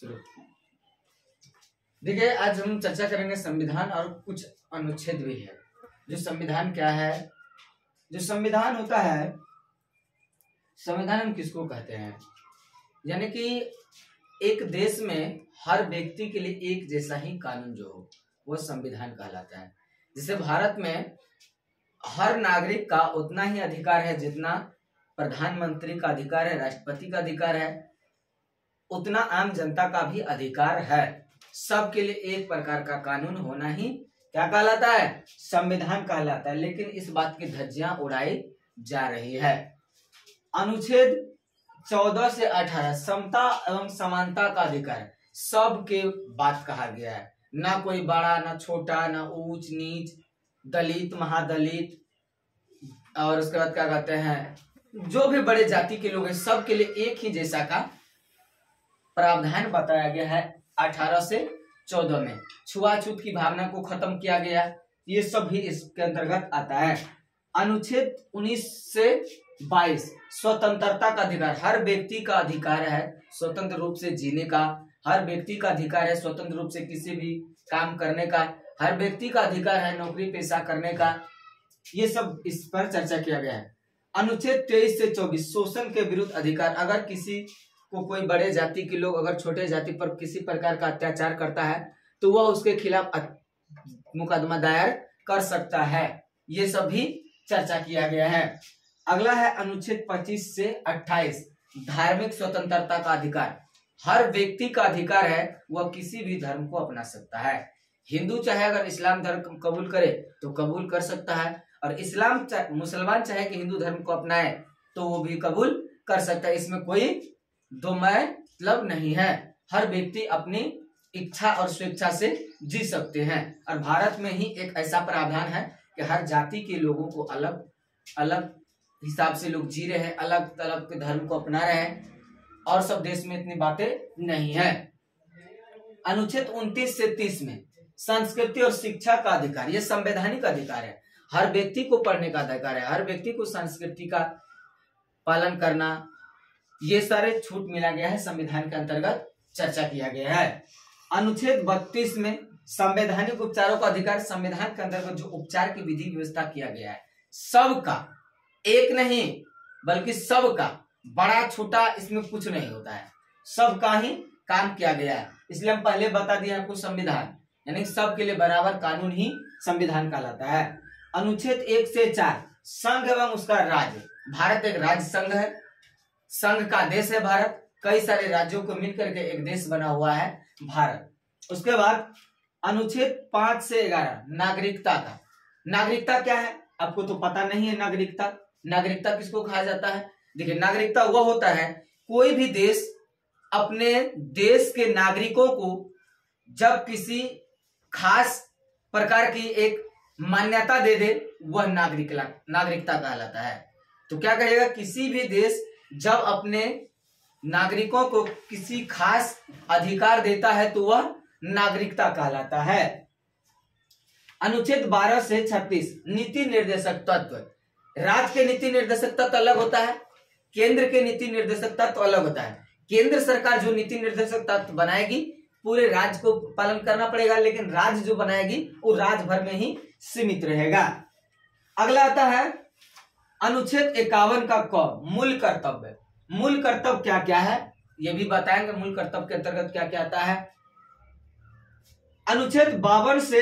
शुरू। देखिए, आज हम चर्चा करेंगे संविधान और कुछ अनुच्छेद भी है। जो संविधान क्या है, जो संविधान होता है, संविधान हम किसको कहते हैं, यानी कि एक देश में हर व्यक्ति के लिए एक जैसा ही कानून जो हो वो संविधान कहलाता है। जैसे भारत में हर नागरिक का उतना ही अधिकार है जितना प्रधानमंत्री का अधिकार है, राष्ट्रपति का अधिकार है, उतना आम जनता का भी अधिकार है। सबके लिए एक प्रकार का कानून होना ही क्या कहलाता है, संविधान कहलाता है। लेकिन इस बात की धज्जियां उड़ाई जा रही है। अनुच्छेद 14 से 18 समता एवं समानता का अधिकार, सबके बात कहा गया है। ना कोई बड़ा ना छोटा, ना ऊंच नीच, दलित महादलित, और उसके बाद क्या कहते हैं, जो भी बड़े जाति के लोग हैं सबके लिए एक ही जैसा का प्रावधान बताया गया है 18 से 14 में। छुआछूत की भावना को खत्म किया गया, ये सब भी इसके अंतर्गत आता है। अनुच्छेद 19 से 22 स्वतंत्रता का अधिकार, हर व्यक्ति का अधिकार है स्वतंत्र रूप से जीने का, हर व्यक्ति का अधिकार है स्वतंत्र रूप से किसी भी काम करने का, हर व्यक्ति का अधिकार है नौकरी पेशा करने का। ये सब इस पर चर्चा किया गया है। अनुच्छेद 23 से 24 शोषण के विरुद्ध अधिकार, अगर किसी को कोई बड़े जाति के लोग अगर छोटे जाति पर किसी प्रकार का अत्याचार करता है तो वह उसके खिलाफ मुकदमा दायर कर सकता है। ये सब भी चर्चा किया गया है। अगला है अनुच्छेद 25 से 28 धार्मिक स्वतंत्रता का अधिकार, हर व्यक्ति का अधिकार है वह किसी भी धर्म को अपना सकता है। हिंदू चाहे अगर इस्लाम धर्म कबूल करे तो कबूल कर सकता है, और मुसलमान चाहे कि हिंदू धर्म को अपनाए तो वो भी कबूल कर सकता है। इसमें कोई दो मतलब नहीं है। हर व्यक्ति अपनी इच्छा और स्वेच्छा से जी सकते हैं, और भारत में ही एक ऐसा प्रावधान है कि हर जाति के लोगों को अलग अलग हिसाब से लोग जी रहे हैं, अलग अलग के धर्म को अपना रहे हैं, और सब देश में इतनी बातें नहीं है। अनुच्छेद 29 से 30 में संस्कृति और शिक्षा का अधिकार, यह संवैधानिक अधिकार है। हर व्यक्ति को पढ़ने का अधिकार है, हर व्यक्ति को संस्कृति का पालन करना, ये सारे छूट मिला गया है, संविधान के अंतर्गत चर्चा किया गया है। अनुच्छेद 32 में संवैधानिक उपचारों का अधिकार, संविधान के अंतर्गत जो उपचार की विधि व्यवस्था किया गया है सबका, एक नहीं बल्कि सबका, बड़ा छोटा इसमें कुछ नहीं होता है, सबका ही काम किया गया है। इसलिए हम पहले बता दिए आपको संविधान यानी सबके लिए बराबर कानून ही संविधान कहलाता है। अनुच्छेद 1 से 4 संघ एवं उसका राज्य, भारत एक राज्य संघ है, संघ का देश है भारत, कई सारे राज्यों को मिलकर के एक देश बना हुआ है भारत। उसके बाद अनुच्छेद 5 से 11 नागरिकता का, नागरिकता क्या है आपको तो पता नहीं है। नागरिकता, नागरिकता किसको कहा जाता है, देखिए नागरिकता वह होता है कोई भी देश अपने देश के नागरिकों को जब किसी खास प्रकार की एक मान्यता दे दे वह नागरिकता कहलाता है। तो क्या कहेगा, किसी भी देश जब अपने नागरिकों को किसी खास अधिकार देता है तो वह नागरिकता कहलाता है। अनुच्छेद 12 से 36 नीति निर्देशक तत्व, राज्य के नीति निर्देशक तत्व अलग होता है, केंद्र के नीति निर्देशक तत्व अलग होता है। केंद्र सरकार जो नीति निर्देशक तत्व बनाएगी पूरे राज्य को पालन करना पड़ेगा, लेकिन राज्य जो बनाएगी वो राज्य भर में ही सीमित रहेगा। अगला आता है अनुच्छेद 51 का क मूल कर्तव्य, मूल कर्तव्य क्या क्या है ये भी बताएंगे। मूल कर्तव्य के अंतर्गत क्या क्या आता है। अनुच्छेद 52 से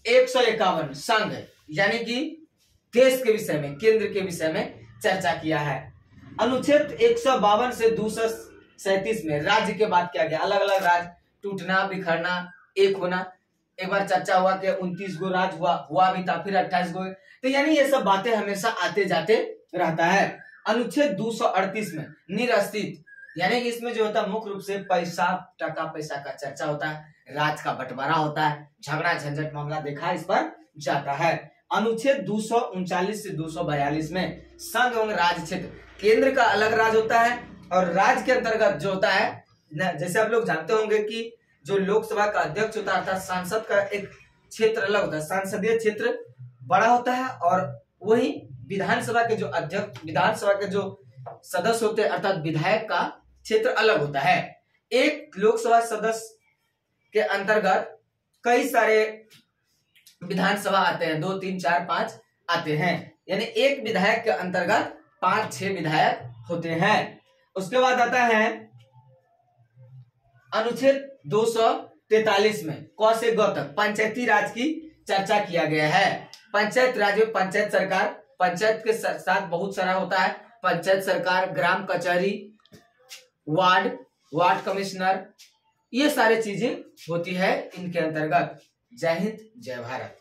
151 संघ यानी कि देश के विषय में, केंद्र के विषय में चर्चा किया है। अनुच्छेद 152 से 237 में राज्य के बाद क्या गया, अलग अलग राज्य टूटना बिखरना एक होना। एक बार चर्चा हुआ कि 29 गो राज्य हुआ भी था, फिर 28 गो, तो यानी ये सब बातें हमेशा आते जाते रहता है। अनुच्छेद 238 में निरस्तित्व, यानी कि इसमें जो होता है मुख्य रूप से पैसा, टका पैसा का चर्चा होता है, राज का बंटवारा होता है, झगड़ा झंझट मामला देखा इस पर जाता है। अनुच्छेद 239 से 242 में संघ एवं राज्य क्षेत्र, केंद्र का अलग राज होता है और राज्य के अंतर्गत जो होता है, जैसे आप लोग जानते होंगे कि जो लोकसभा का अध्यक्ष होता है अर्थात सांसद का एक क्षेत्र अलग होता है, संसदीय क्षेत्र बड़ा होता है, और वही विधानसभा के जो अध्यक्ष, विधानसभा के जो सदस्य होते हैं अर्थात विधायक का क्षेत्र अलग होता है। एक लोकसभा सदस्य के अंतर्गत कई सारे विधानसभा आते हैं, 2, 3, 4, 5 आते हैं, यानी एक विधायक के अंतर्गत 5-6 विधायक होते हैं। उसके बाद आता है अनुच्छेद 243 में क से ग तक पंचायती राज की चर्चा किया गया है। पंचायत राज में पंचायत सरकार, पंचायत के साथ बहुत सारा होता है, पंचायत सरकार, ग्राम कचहरी, वार्ड कमिश्नर, ये सारी चीजें होती है इनके अंतर्गत। जय हिंद, जय भारत।